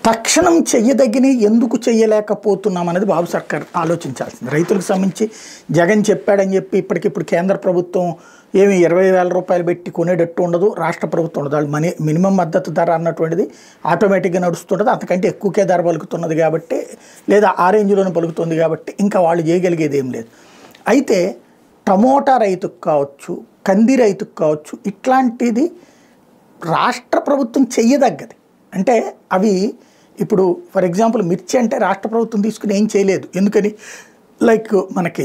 తక్షణం చెయ్యదగిన ఎందుకు చెయ్యలేకపోతున్నాం అనేది బాబు సర్కార్ ఆలోచించాల్సింది. రైతులకు సంబంధించి జగన్ చెప్పాడని చెప్పి ఇప్పటికిప్పుడు కేంద్ర ప్రభుత్వం ఏమి 20,000 రూపాయలు పెట్టి కొనేటట్టు ఉండదు, రాష్ట్ర ప్రభుత్వం ఉండదు. వాళ్ళు మినిమం మద్దతు ధర అన్నటువంటిది ఆటోమేటిక్గా నడుస్తుంటుంది. అంతకంటే ఎక్కువకే ధర పలుకుతున్నది కాబట్టి, లేదా ఆ రేంజ్లోనే పలుకుతుంది కాబట్టి ఇంకా వాళ్ళు చేయగలిగేది ఏం లేదు. అయితే టమోటా రైతుకు కావచ్చు, కంది రైతుకు కావచ్చు, ఇట్లాంటిది రాష్ట్ర ప్రభుత్వం చెయ్యదగ్గది. అంటే అవి ఇప్పుడు ఫర్ ఎగ్జాంపుల్ మిర్చి అంటే రాష్ట్ర ప్రభుత్వం తీసుకుని ఏం చేయలేదు. ఎందుకని లైక్ మనకి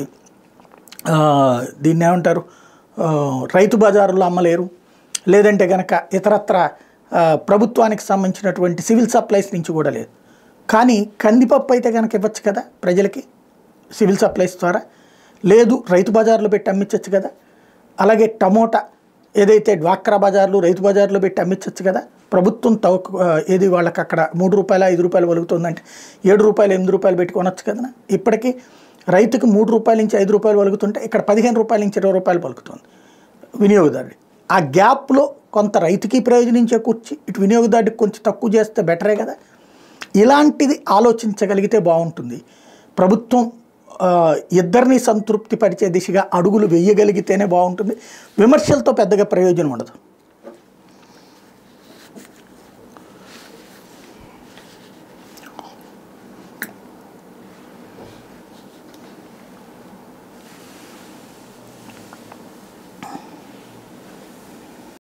దీన్ని ఏమంటారు, రైతు బజారులో అమ్మలేరు, లేదంటే కనుక ఇతరత్ర ప్రభుత్వానికి సంబంధించినటువంటి సివిల్ సప్లైస్ నుంచి కూడా లేదు. కానీ కందిపప్పు అయితే కనుక ఇవ్వచ్చు కదా ప్రజలకి సివిల్ సప్లైస్ ద్వారా, లేదు రైతు బజార్లో పెట్టి అమ్మించవచ్చు కదా. అలాగే టమోటా ఏదైతే డ్వాక్రా బజార్లు రైతు బజార్లో పెట్టి అమ్మించవచ్చు కదా. ప్రభుత్వం ఏది వాళ్ళకి అక్కడ 3 రూపాయలు 5 రూపాయలు వలుగుతుందంటే 7 రూపాయలు 8 రూపాయలు పెట్టి కొనొచ్చు కదా. ఇప్పటికీ రైతుకు 3 రూపాయల నుంచి 5 రూపాయలు వలుగుతుంటే ఇక్కడ 15 రూపాయల నుంచి 20 రూపాయలు పలుకుతుంది వినియోగదారుడి. ఆ గ్యాప్లో కొంత రైతుకి ప్రయోజనం చేకూర్చి ఇటు వినియోగదారుడికి కొంచెం తక్కువ చేస్తే బెటరే కదా. ఇలాంటిది ఆలోచించగలిగితే బాగుంటుంది. ప్రభుత్వం ఇద్దరిని సంతృప్తి పరిచే దిశగా అడుగులు వేయగలిగితేనే బాగుంటుంది. విమర్శలతో పెద్దగా ప్రయోజనం ఉండదు.